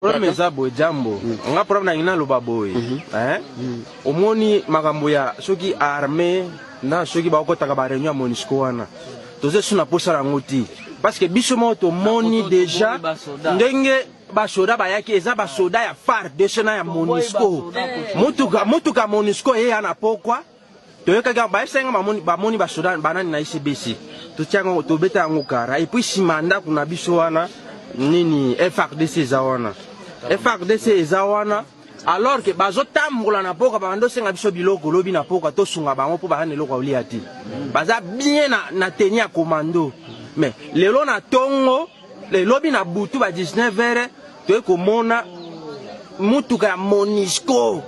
Problème za boy jambo. Nga problème na ina loba boy. Omoni makambo ya soki armée na soki ba okotaka ba réunion MONUSCO wana. Toze suna posa la ngoti. Parce que biso mo to moni déjà ndenge ba soda ba yaki eza ba soda ya FARDC na ya MONUSCO. Mutuka MONUSCO ye ana pokwa. Toyoka ga ba esenga ba moni ba soda banani na ICBC. Totianga to beta ngokara et puis simanda kuna biso wana nini FARDC zawana. FARDC ezawana alors que bazo tambola na poka bando senga biso biloko lobi na poka to sunga bango po bahane loko oli ati. Baza bien na tenir à commando. Mais lelo na tongo le lobi na butu ba 19h to komona mutuka ya MONUSCO.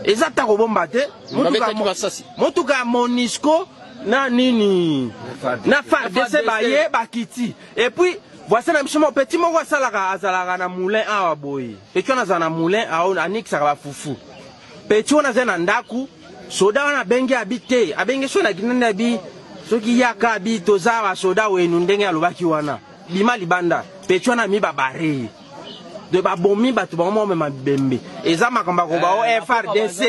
Ezata ko bomba te mutuka ya MONUSCO na nini na FARDC baye bakiti et puis voici na biso petit moko azalaka na moulin awa boy petit wana azala na moulin awa anikisaka bafufu petit wana aza na ndaku soda wana abengi abi te abengi so na kinene abi soki yaka abi toza basoda wenu ndenge alobaki wana bima libanda petit wana mibabare de babomi bato bango mema bembe eza makambo koba o FARDC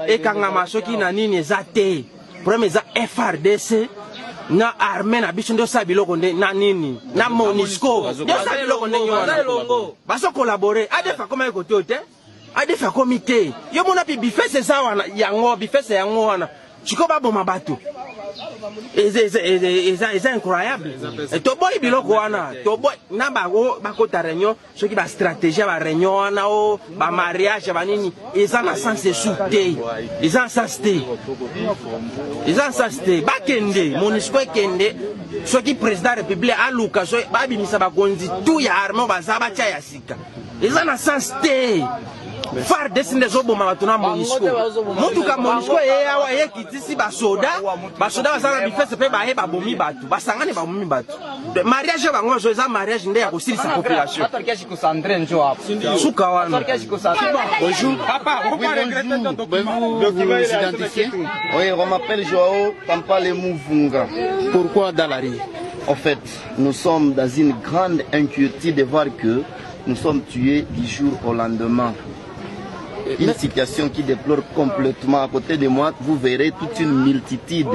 ekangama soki na nini eza te problème eza FARDC na armée na biso ndio sa biloko na nini na MONUSCO ndio sa biloko ndenyo baso collaborer adefa koma ekoto te adefa comité yo mona pi bifese za wana yango bifese yango wana chiko baboma bato eza incroyable to boy biloko wana to boy na bakota réunion soki ba stratégie ba réunion wana o ba mariage ba nini eza na sens souté eza sens té eza sens té bakende MONUSCO ekende soki président république aluka so babimisa bakonzi tout ya armée bazaba tia ya sika eza na sens té FARDC ndezoboma bato na MONUSCO mutuka MONUSCO yeyawa yekitisi basoda basala bifese pe baye babomi bato basangane babomi bato mariage bango zo eza mariage nde ya kosilisa population suka wana. Bonjour papa, vous vous identifiez? Oui, on m'appelle Joao Tampale Mouvunga. Pourquoi dans la rue? En fait, nous sommes dans une grande inquiétude de voir que nous sommes tués du jour au lendemain. Une situation qui déplore complètement. À côté de moi, vous verrez toute une multitude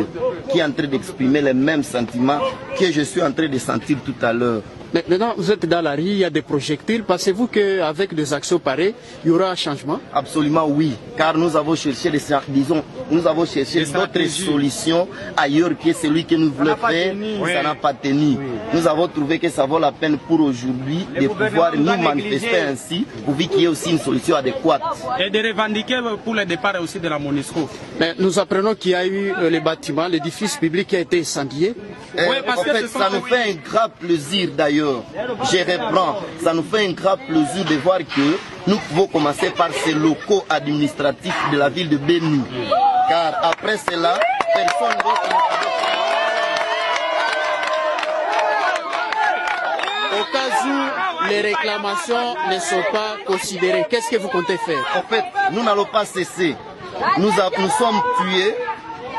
qui est en train d'exprimer les mêmes sentiments que je suis en train de sentir tout à l'heure. Maintenant, vous êtes dans la rue, il y a des projectiles. Pensez-vous qu'avec des actions pareilles, il y aura un changement? Absolument oui, car nous avons cherché, d'autres solutions ailleurs que celui que nous voulons faire. Ça n'a pas tenu. Nous avons trouvé que ça vaut la peine pour aujourd'hui de pouvoir nous manifester ainsi, pour qu'il y ait aussi une solution adéquate. Et de revendiquer pour le départ aussi de la MONUSCO. Mais nous apprenons qu'il y a eu le bâtiment, l'édifice public qui a été incendié. En fait, ça nous fait un grand plaisir d'ailleurs. Je reprends, ça nous fait un grand plaisir de voir que nous pouvons commencer par ces locaux administratifs de la ville de Béni. Car après cela, personne d'autre. Au cas où les réclamations ne sont pas considérées, qu'est-ce que vous comptez faire? En fait, nous n'allons pas cesser. Nous sommes tués.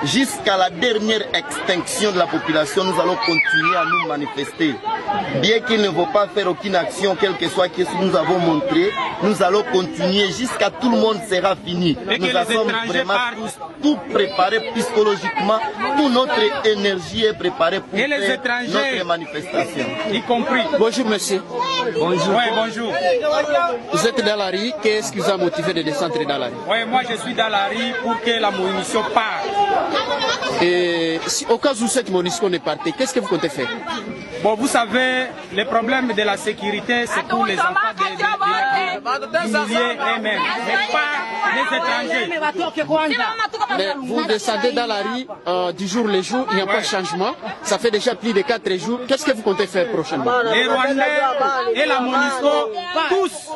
Jusqu'à la dernière extinction de la population, nous allons continuer à nous manifester. Bien qu'il ne faut pas faire aucune action, quel que soit ce que nous avons montré, nous allons continuer jusqu'à tout le monde sera fini. Nous avons vraiment tout préparé psychologiquement, toute notre énergie est préparée pour faire notre manifestation. Y compris. Bonjour monsieur. Bonjour. Ouais, bonjour. Vous êtes dans la rue, qu'est-ce qui vous a motivé de descendre dans la rue? Oui, moi je suis dans la rue pour que la munition parte. Et si, au cas où cette MONUSCO n'est partie, qu'est-ce que vous comptez faire? Bon, vous savez, le problème de la sécurité, c'est pour les enfants d'humilier eux-mêmes, mais pas les étrangers. Mais vous descendez dans la rue du jour le jour, il n'y a pas de changement. Ça fait déjà plus de 4 jours. Qu'est-ce que vous comptez faire prochainement? Les Rwandais et la MONUSCO, tous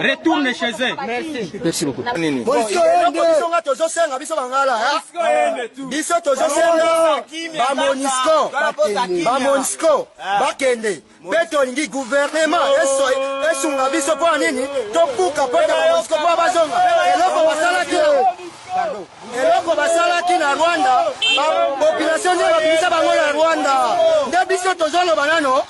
retournent chez eux. Merci. Merci beaucoup. Bakende beto lingi gouvernement esunga biso po nini topuka po na MONUSCO po bazonga eloko basala te eloko basalaki na Rwanda population nde babimisa bango na Rwanda nde biso tozoloba nano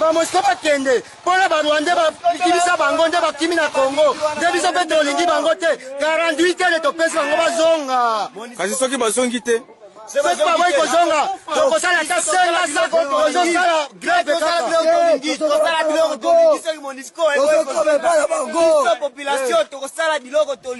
baMONUSCO bakende mpona barwandais bakimisa bango nde bakimi na Congo nde biso mpe tolingi bango te 48 heures topesi bango bazonga kasi soki bazongi te soki baboyi kozonga tokosala ata senga sako tozosala greve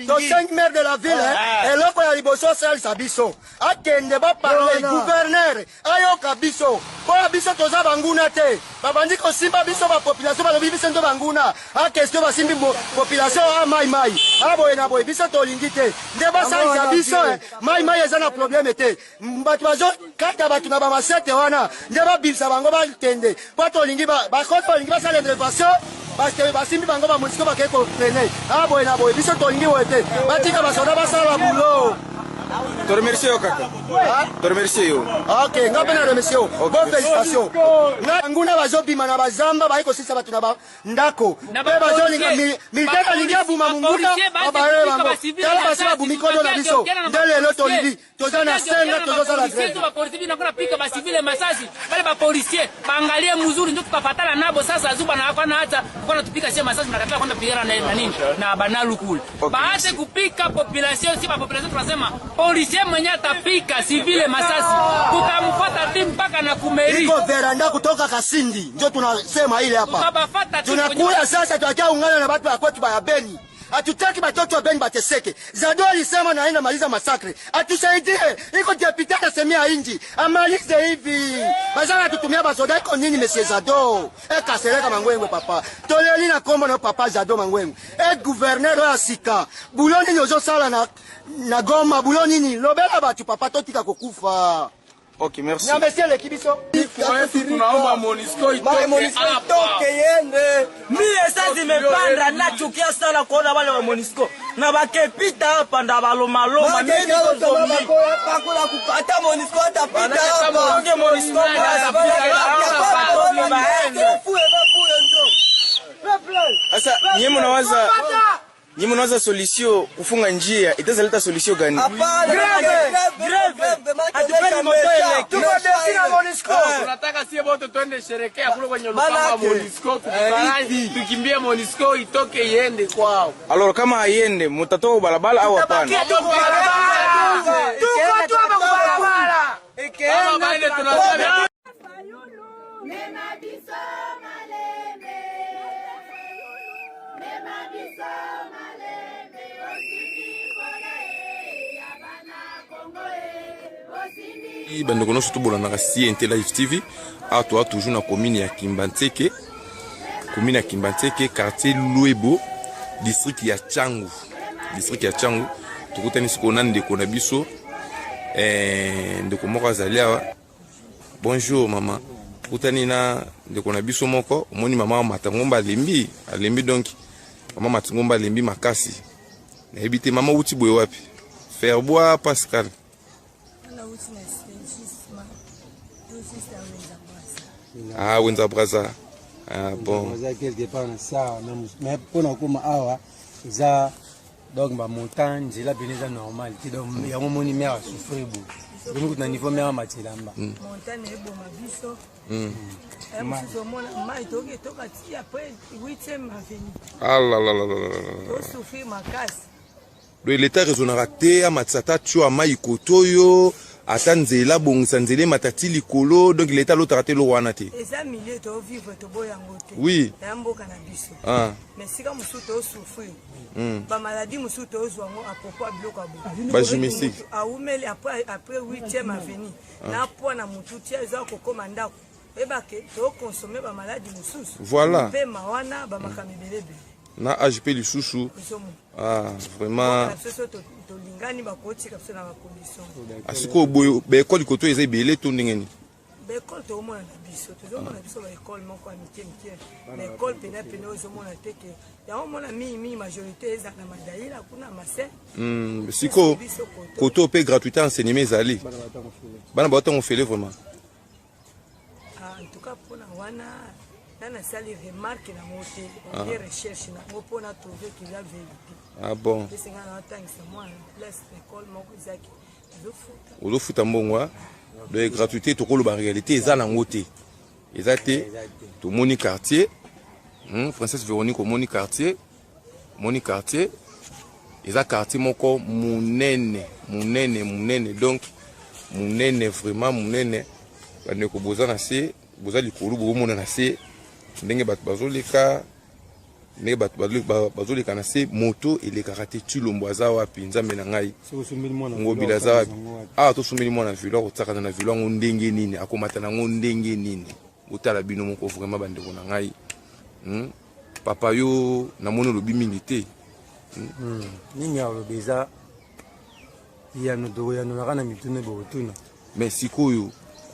tosengi maire de la ville eloko ya liboso osalisa biso akende baparle gouverneur ayoka biso mpona biso toza banguna te babandi kosimba biso bapopulation balobi biso ndo banguna akestio basimbi population amaimai aboye na boye biso tolingi te nde basalisa biso maimai eza na probleme te bato bazokata bato na bamasete wana nde babimisa bango bakende mpo tolingi bakoti balingi basala intervention basimbi bango baMONUSCO bakei koprene aboye na boye biso tolingi boye te batika basoda basala bulo to remercie yo kaka to remercie yo ok nga mpe na remercie yo bon félicitation nga nguna bazobima na bazamba bayi kosisa bato na bandako mpe bazolinga militaire alingi abuma munguna babaye bango tala basi babumi kodo na biso nde lelo tolingi toza na senga tozosala greve napika basivile masasi bale bapolisier baangalie mzuri ndio tukafatana nabo sasa zuba na hapa na hata kwa tupika sie masasi nakataka kwenda pigana na nini na banalu kule baate kupika population si population tunasema polisier mwenye atapika civile masasi tutamfuata timu mpaka na kumeri iko veranda kutoka Kasindi ndio tunasema ile hapa tunakuya sasa tuakia ungana na watu wa kwetu ba Beni hatutaki batoto wa Beni bateseke Zado alisema na aina maliza masakre atusaidie iko deputy anasemea inji amalize hivi bazana tutumia basoda iko nini monsieur Zado kasereka mangwengwe papa toleli na kombo na papa Zado mangwengwe gouverneur wa sika buloni nyozo sala na Goma buloni ni lobela batu papa totika kokufa. Ok, merci. Na monsieur le kibiso. Tunaomba MONUSCO itoke yende. Mimi sasa zimepanda nachukia sana kuona wale wa MONUSCO. Na bakepita hapa nda baloma loma mimi bakula kupata MONUSCO atapita hapa. Ndio MONUSCO sasa nyinyi mnawaza solution kufunga njia itazaleta solution gani? Tunataka sie wote twende sherekea kule kwenye lukamba MONUSCO tukimbie MONUSCO itoke iende kwao. Alors kama haiende mtatoa barabara au hapana? Tuko tu hapa kwa barabara. Kama baende tunasema bandeko nyonso tobolanaka CNT Live TV awa toa toujours na commune ya Kimbantseke quartier Luebo district ya Tchangu tokutani sikoyo na ndeko na biso ndeko moko azali awa. Bonjour mama, tokutani na ndeko na biso moko omoni mama Matangomba alembi donc mama Matangomba alembi makasi nayebi te mama uti boye wapi Ferbois Pascal Wenza Braza. Bon. Quelque part ça, mais pour nous comme awa, ça donc ma montagne, c'est la bénédiction normale. Donc il y a un moment où mère souffrir beaucoup. Donc on a niveau mère matilamba. Montagne est bon ma biso. Après 8e avenue. Ah là là là là là. On souffrir ma casse. Le l'état raisonnera te amatsata tu amai kotoyo atanzela bongisa nzele matati likolo donc l'état l'autre raté lo wana te. Eza milieu to vivre to boyango te. Oui. Yamboka na biso. Mais sika musuto souffrir. Ba maladie musuto ozwango à propos biloko abo. Ba gymnastique. Aumeli après 8e avenue. Na po na mututi eza kokoma ndako. Ebake to consommer ba maladie mususu. Voilà. Pe mawana ba makamibelebe. Na AGP lisusu. Vraiment. Asiko boyo be école koto eza belé to ndengeni. Be école to mona na biso, to mona biso ba école moko a mitie. Mais école pena ozo mona teke. Ya mona mi majorité eza na madaila kuna mase. Siko koto pe gratuité enseignement ezali. Bana ba tango fele vraiment. En tout cas mpona wana nana sali remarque na mote des recherche na ngo mpona trouver qu'il y a vérité. Ah bon. Esenga na otangisa mwana place école moko ezaki ezofuta. Ozofuta mbongo de gratuité tokoloba réalité eza nango te. Eza te tomoni quartier. Princesse Véronique omoni quartier. Moni quartier. Eza quartier moko munene donc munene vraiment munene. Bane ko boza na se boza likolo bomona na se ndenge bato bazoleka ndenge bato bazoleka na se moto elekaka te tulombo aza wapi nzambe na ngai ngobila aza wapi awa tosomeli mwana vilo kotsakana na vilo yango ndenge nini akomata nango ndenge nini otala bino moko vraiment bandeko na ngai papa yo namoni olobi mingi te nini alobi eza yano naka na mituna bokotuna mais sikoyo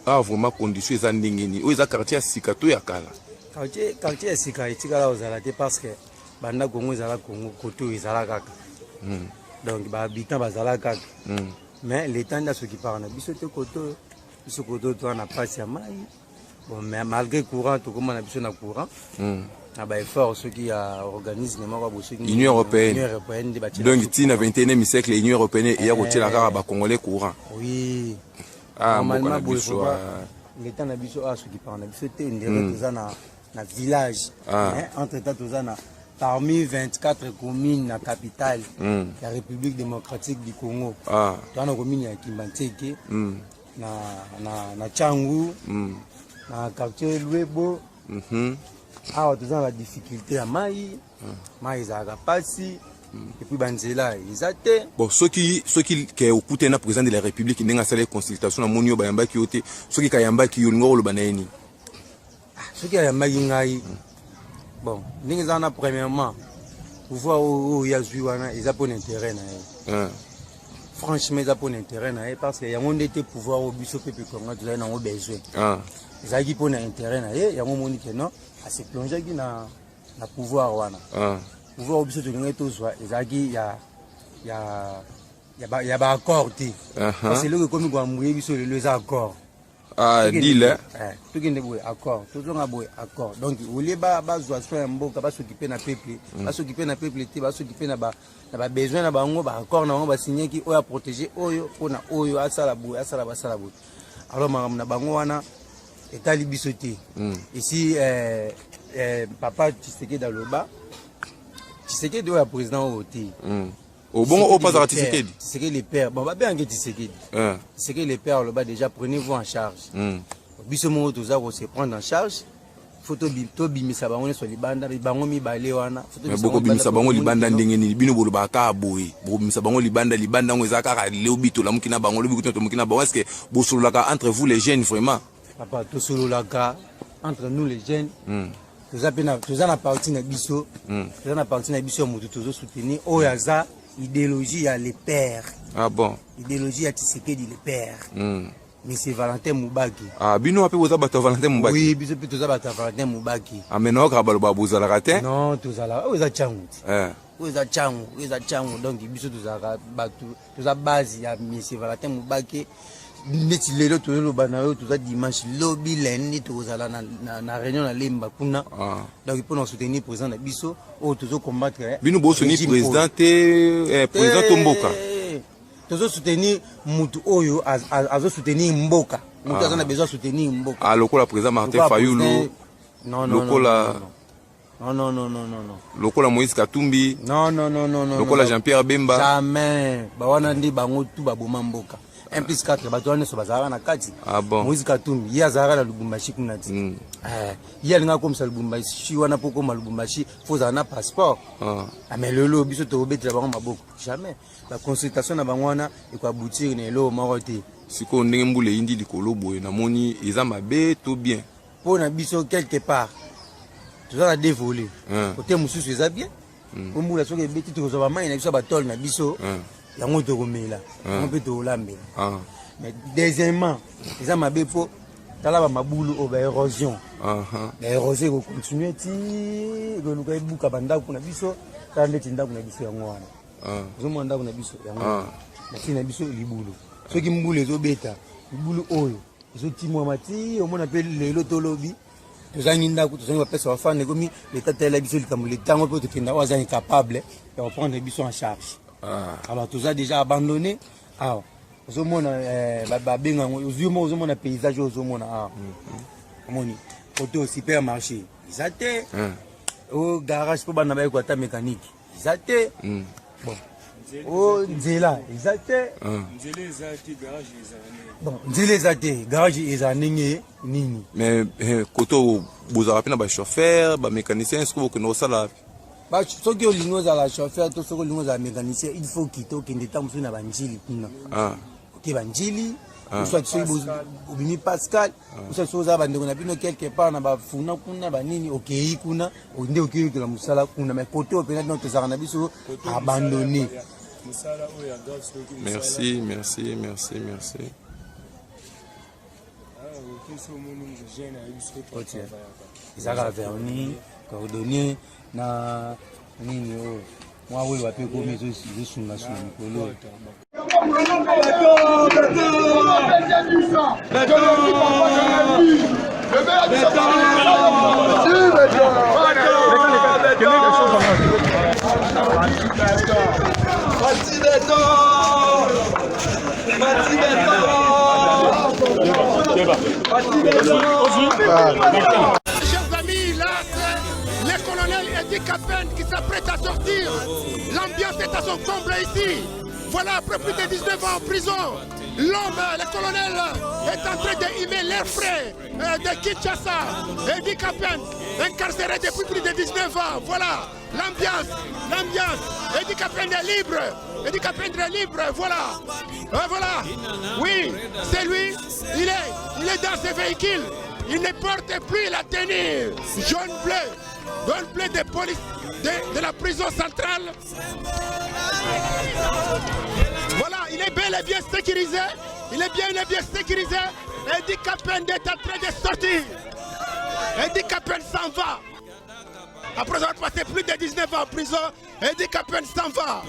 awa vraiment condition eza ndenge nini oyo eza quartier ya sika to ya kala quartier ya sika etikala ozala te parce que banda kongo ezala kongo kote oyo ezala kaka donc bahabitant bazala kaka mais l'état nde asokipaka na biso te kote oyo biso kote oyo toa na pasi ya mai bon mais malgré courant tokóma na biso na courant na baeffort soki ya organisme moko bosoki Union européenne donc ntina 21e siècle Union européenne eya kotiela kaka bacongolais courant oui ah normalement boye l'état na biso asokipaka na biso te ndenge toza na village entre temps toza na parmi 24 communes na capitale la République démocratique du Congo toza na commune ya Kimbanteke na Changu na quartier Luebo awa toza na difficulté ya mai ezalaka pasi et puis banzela eza te bon soki ke okute na président de la République ndenge asala consultation na moni yo bayambaki yo te soki kayambaki yo lingo koloba na ye nini soki ayambaki ngai bon ndenge eza na premièrement pouvoir oyo yazwi wana eza mpona intérêt na ye franchement eza mpona intérêt na ye parce que yango nde te pouvoir oyo biso pepe kongo tozali nango besoin ezalaki mpona intérêt na ye yango omoni ke non ase plongeaki na pouvoir wana pouvoir oyo biso tolingai tozwa ezalaki ya baaccord te parce que eloko ekomi koambuye biso lelo eza accord dile tokende boye accord tozonga boye accord donc olie bazwa soin ya mboka basokipe na peuple basokipe na peuple te basokipe na babesoin na bango baaccord na bango basignaki oyo aprotege oyo mpona oyo asala boye asala basala boye alors makambo na bango wana etali biso te ici papa Tshisekedi aloba Tshisekedi oyo ya président oyo te Bon, on passe à Tshisekedi. Tshisekedi les pères. Bon, bien que Tshisekedi. Tshisekedi les pères, le bas déjà prenez-vous en charge. Biso mo toza ko se prendre en charge. Photo bimisa bango sur libanda, bango mi balé wana. Mais beaucoup bimisa bango libanda ndenge ni bino bolo baka boye. Beaucoup bimisa bango libanda ngo ezaka ka leo bito la mukina bango le bito to mukina bango est-ce que bo sololaka entre vous les jeunes vraiment? Papa to sololaka entre nous les jeunes. Toza na parti na biso. Toza na parti na biso mutu tozo soutenir oyaza idéologie ya les pères. Ah bon. Idéologie ya Tshisekedi les pères. Monsieur Valentin Moubaki. Ah bino ape boza bato Valentin Moubaki. Oui, biso pe toza bato Valentin Moubaki. Ah mais non ka baloba bozala raté. Non, tozala oza changu. Oza changu donc biso tozala bato toza base ya Monsieur Valentin Moubaki. Neti lelo tozolo bana yo toza dimanche lobby lundi tozala na réunion na Lemba kuna. Donc pour nous soutenir président na biso o tozo combattre. Bino bo soutenir président Tomboka. Tozo soutenir mutu oyo azo soutenir Mboka. Mutu azana besoin soutenir Mboka. Ah lokola président Martin Fayulu. Non. Lokola Moïse Katumbi. Non. Lokola Jean-Pierre Bemba. Jamais. Ba wana ndi bango tu baboma Mboka. 1 plus 4 bato wana so bazala na kati. Ah bon. Moïse Katumbi ye azala na Lubumbashi kuna ti. Ye alinga comme ça Lubumbashi wana poko ma Lubumbashi faut na passeport. Mais lelo biso to obetela bango maboko. Jamais. La consultation na bango wana e ko aboutir na elo moko te. Siko ndenge mbule indi likolo boye na moni eza mabe to bien. Po na biso quelque part. Toza na dévoler. Côté mususu eza bien. Ko mbula soki ebeti to ko ba mai na biso ba tol na biso. Yango to komela on peut to lambela mais deuxièmement les amabe po tala ba mabulu o ba érosion la érosion ko continuer ti ko luka ibuka banda kuna biso tande tinda kuna biso yango wana zo monda kuna biso yango na tina biso libulu soki mbulu ezo beta libulu oyo Timon Mati, au moins appelle le lobby. Tous les gens qui ont fait ça, l'État de la Bissau, le temps où ils sont capables de reprendre les Bissau en charge. Alors, tout ça déjà abandonné. Alors, au moins, le paysage, au moins, au supermarché, ils étaient au garage pour la mécanique, ils étaient. Bon. Oh, Nzela, ils étaient. Bon, Nzela, garage, ils étaient. Mais, quand vous avez un chauffeur, un mécanicien, est-ce que vous connaissez ça? Ceux qui ont la chauffeur, tous ceux qui ont la mécanicien, il faut qu'ils aient des temps pour la banjili. Ok, banjili, ou soit ceux qui ont Pascal, ou soit ceux qui ont quelque part, na bafuna kuna banini, ok, kuna, ou ndé ok que la musala kuna, mais côté au pénal notre zaranabiso abandonné. Merci. Ils ont verni, coordonné, na nini oh. Moi oui, va payer comme ils sont là sur Nicolas. Chers amis, là, le colonel Edi Kapen qui s'apprête à sortir. L'ambiance est à son comble ici. Voilà, après plus de 19 ans en prison, l'homme, le colonel, est en train d'aimer l'air frais de Kinshasa. Edi Kapen, incarcéré depuis plus de 19 ans. Voilà, l'ambiance. Edi Kapen est libre. Edi Kapen est libre, voilà. Voilà, oui, c'est lui. Il est dans ses véhicules. Il ne porte plus la tenue jaune bleu de police de la prison centrale. Voilà, il est bel et bien sécurisé. Il est bien sécurisé. Edi Kapen est en train de sortir. Edi Kapen s'en va. Après avoir passé plus de 19 ans en prison, Edi Kapen s'en va.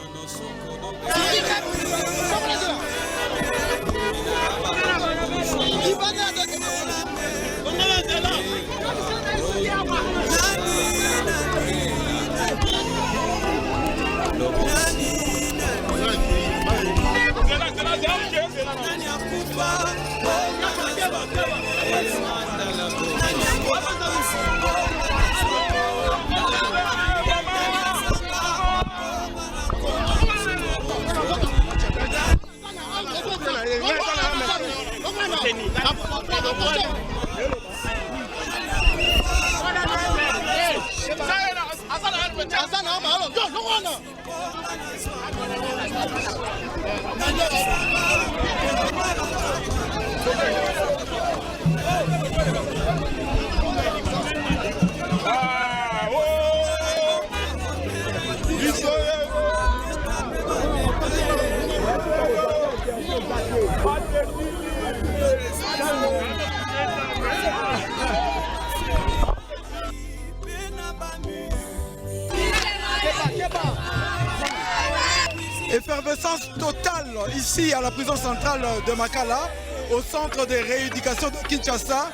Effervescence totale ici à la prison centrale de Makala, au centre de rééducation de Kinshasa,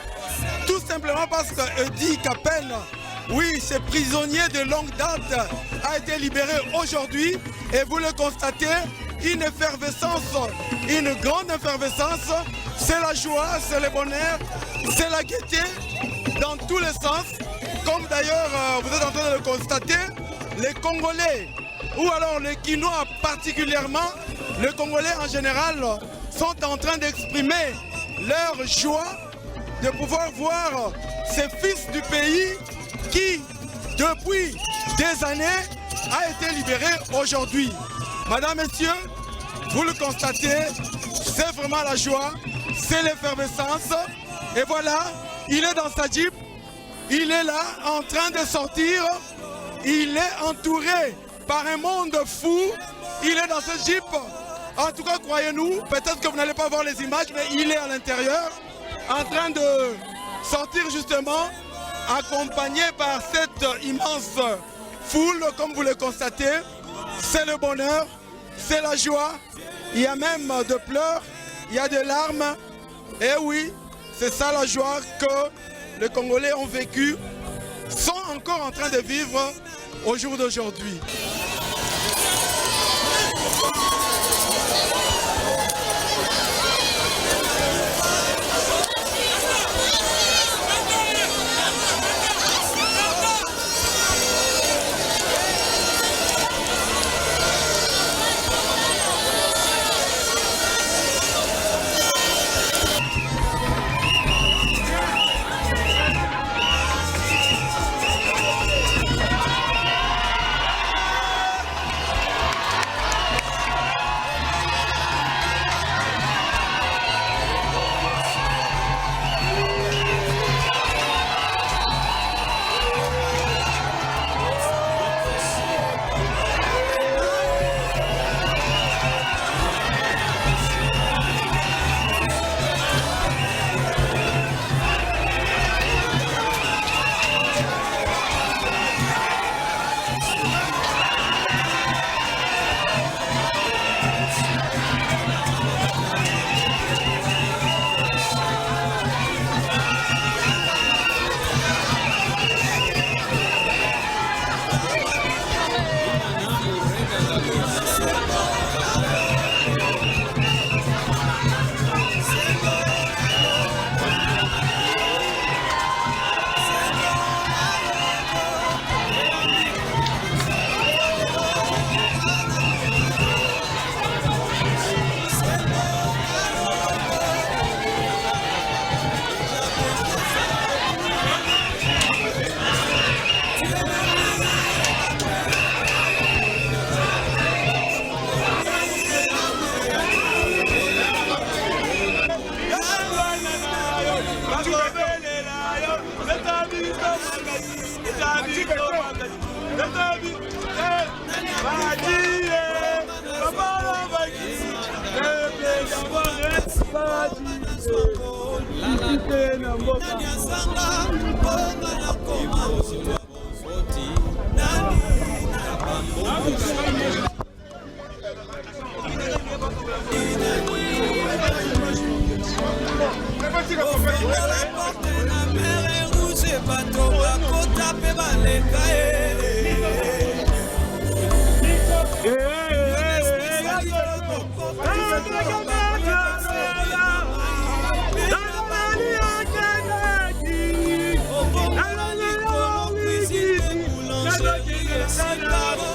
tout simplement parce que Edi Kapen, oui, ce prisonnier de longue date, a été libéré aujourd'hui et vous le constatez, une effervescence, une grande effervescence, c'est la joie, c'est le bonheur, c'est la gaieté dans tous les sens, comme d'ailleurs vous êtes en train de le constater, les Congolais, ou alors les Guinois particulièrement, les Congolais en général, sont en train d'exprimer leur joie de pouvoir voir ces fils du pays qui, depuis des années, a été libéré aujourd'hui. Madame, Messieurs, vous le constatez, c'est vraiment la joie, c'est l'effervescence. Et voilà, il est dans sa jeep, il est là en train de sortir, il est entouré par un monde fou, il est dans ce jeep. En tout cas, croyez-nous, peut-être que vous n'allez pas voir les images, mais il est à l'intérieur, en train de sortir justement, accompagné par cette immense foule, comme vous le constatez. C'est le bonheur, c'est la joie, il y a même de pleurs, il y a des larmes, et oui, c'est ça la joie que les Congolais ont vécu, sont encore en train de vivre au jour d'aujourd'hui.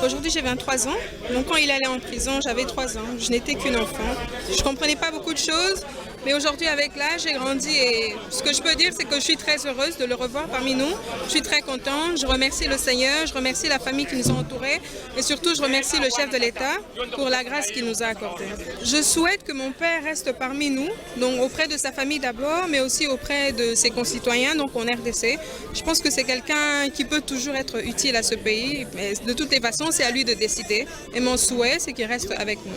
Aujourd'hui j'ai 23 ans, donc quand il allait en prison j'avais 3 ans, je n'étais qu'une enfant. Je ne comprenais pas beaucoup de choses, mais aujourd'hui avec l'âge j'ai grandi et ce que je peux dire c'est que je suis très heureuse de le revoir parmi nous. Je suis très contente, je remercie le Seigneur, je remercie la famille qui nous a entourés et surtout je remercie le chef de l'État pour la grâce qu'il nous a accordée. Je souhaite que mon père reste parmi nous, donc auprès de sa famille d'abord, mais aussi auprès de ses concitoyens, donc en RDC. Je pense que c'est quelqu'un qui peut toujours être utile à ce pays, mais de toutes les façons c'est à lui de décider et mon souhait c'est qu'il reste avec nous.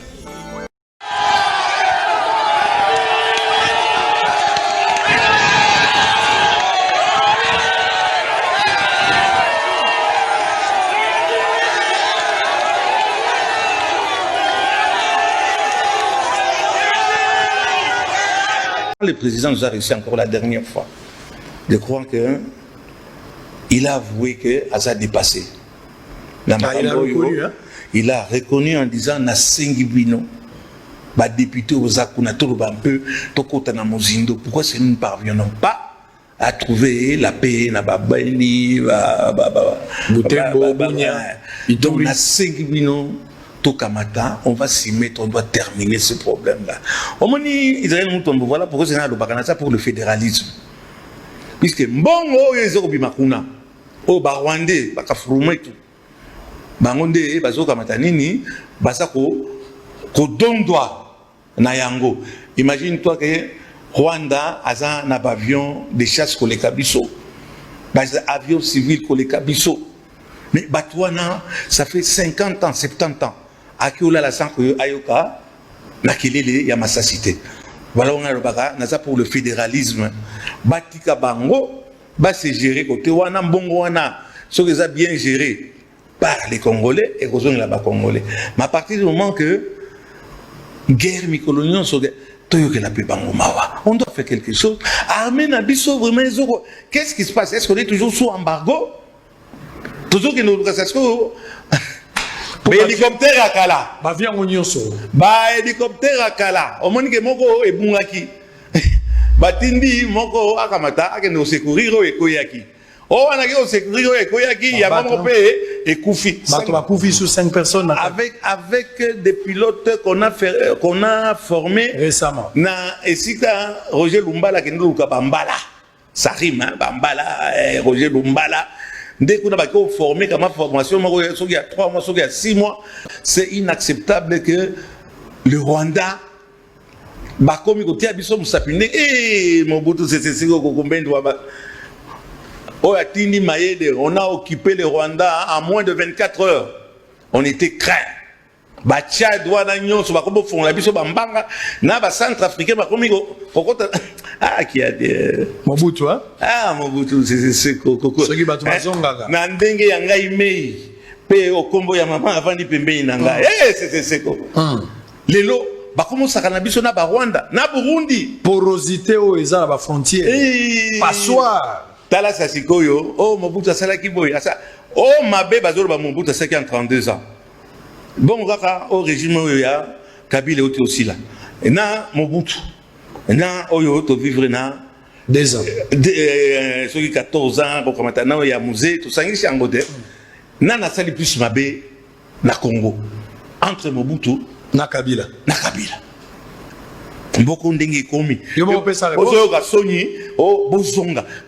Le président nous a réussi encore la dernière fois. Je crois qu'il a avoué que a dépassé. Il a reconnu, hein? Il a reconnu en disant na Sengibino, bah député aux Akuna un peu, Tokota na Mozindo. Pourquoi nous ne parvenons pas à trouver la paix na Babani, donc na Sengibino. Tokamata, on va s'y mettre, on doit terminer ce problème-là. Voilà pourquoi c'est ça pour le fédéralisme. Puisque Mbongo et Zobimakuna, au Barwandé, Bakafrouma et tout. Bangonde, Bazoka Matanini, Basako, Kodondoa, Nayango. Imagine-toi que Rwanda a un avion de chasse pour les Kabiso. Un avion civil pour les Kabiso. Mais Batouana, ça fait 50 ans, 70 ans. Akiola la sanko ayoka, nakilele yamasa cité. Voilà on a le baga, naza pour le fédéralisme. Batika bango, ba se gérer côté wana mbongo wana, ce que ça bien géré par les Congolais et les là-bas Congolais. Mais à partir du moment que guerre mi colonion On doit faire quelque chose. Armée Nabiso, vraiment, qu'est-ce qui se passe? Est-ce qu'on est toujours sous embargo? Toujours que nous hélicoptère à Kala. Hélicoptère à Kala. Au moins que moko et bungaki. Batindi moko akamata akeno secourir et koyaki. Oh, on a dit secourir et koyaki, il y a pas et Koufi. Koufi sous 5 personnes. Avec des pilotes qu'on a formés récemment. Na esika Roger Lumbala qui nous Bambala. Ça rime, hein, Bambala, Roger Lumbala. Dès qu'on a formé comme formation, il y a 3 mois, il y a 6 mois, c'est inacceptable que le Rwanda, comme il y a des gens qui Mobutu, c'est on a occupé le Rwanda en moins de 24 heures. On était craints. Tchad, Douanagnon, Bambanga, na centre africain, ah, qui a des. Mobutu, hein? Ah, Mobutu, c'est Coco. Ce qui va tout mazonga. Nandenge Yangai Mei, Pe au combo ya maman avant de Pembe Nanga. C'est Coco. Lelo, comment ça cannabis na Rwanda, na Burundi. Porosité au Eza la frontière. Passoire. Tala Sasikoyo, oh Mobutu Salaki Boy. Oh, ma bébé Bazolo Mobutu Sasaki en 32 ans. Bon, au régime, il y a Kabila aussi là. Et na Mobutu. Na oyo to vivre na 2 ans. Ceux qui 14 ans, comme maintenant il y a musée, tout ça, ici en Godé. Na na sali plus mabé na Congo. Entre Mobutu na Kabila. Na Kabila. Mboko ndenge komi. Yo mo pesa le. Ozo ga soni o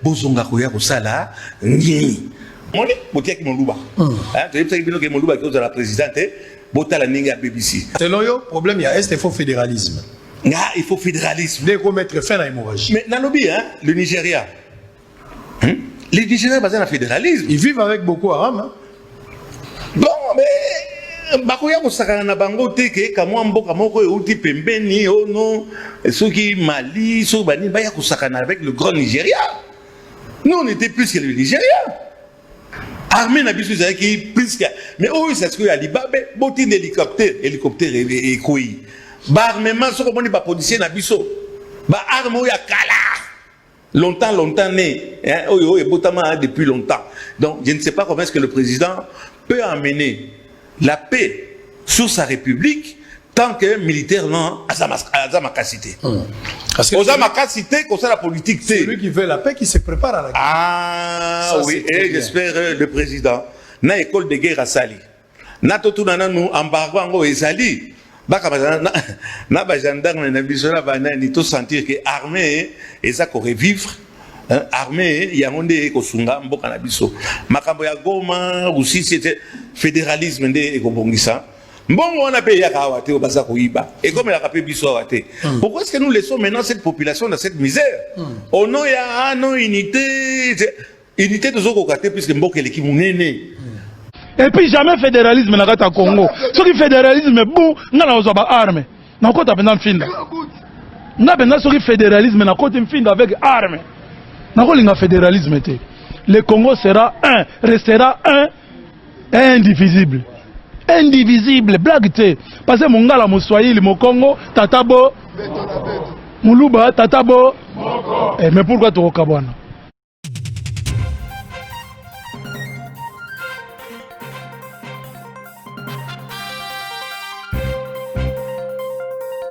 bozonga koya ko sala nyi. Moni botia ki moluba. Hein, tu sais que moluba qui est la présidente, botala ninga à BBC. Selon yo, problème il y a est faux fédéralisme. Il faut fédéralisme. Dès qu'on mettre fin à l'hémorragie. Mais Nanobi, hein, le Nigeria. Les Nigériens basés dans le fédéralisme. Ils vivent avec Boko Haram. Hein? Bon, mais Bakoya Kosaka na bango teke kamwa mboka moko euti pembeni oh non ceux qui Mali ceux bani baya Kosaka avec le grand Nigeria. Nous on était plus que le Nigeria. Armée n'a plus qui plus que mais oh c'est ce que a Libabe botin hélicoptère et quoi. Armement ce qu'on dit pas policier na biso. Ba arme ya kala. Longtemps né hein oh botama depuis longtemps. Donc je ne sais pas comment est-ce que le président peut amener la paix sur sa république tant que militairement à sa macacité. Parce que sa macacité comme ça la politique c'est celui qui veut la paix qui se prépare à la guerre. Ah ça, oui et j'espère le président na école de guerre à Sali. Na totuna nous embargo ngo ezali baka na ba gendarme na biso la banani to sentir que armée eza ko revivre. Armée yangonde kosunga mboka na biso makambo ya Goma aussi c'était fédéralisme nde ekobongisa mbongo on a payé ya kawate obaza koiba et comme la kapé biso awate pourquoi est-ce que nous laissons maintenant cette population dans cette misère au nom ya non unité de zoko kate puisque mboka eleki munene. Et puis jamais fédéralisme na kata Congo ce qui fédéralisme bon ngala ozoba arme na kota pendant finda na pendant ce qui fédéralisme na kota finda avec arme. Le fédéralisme, le Congo sera un, restera un, indivisible. Indivisible, blague. Parce que mon gars, mon Swahili, mon Congo, Tatabo, Moulouba, Tatabo. Mais pourquoi tu es au Kabouana?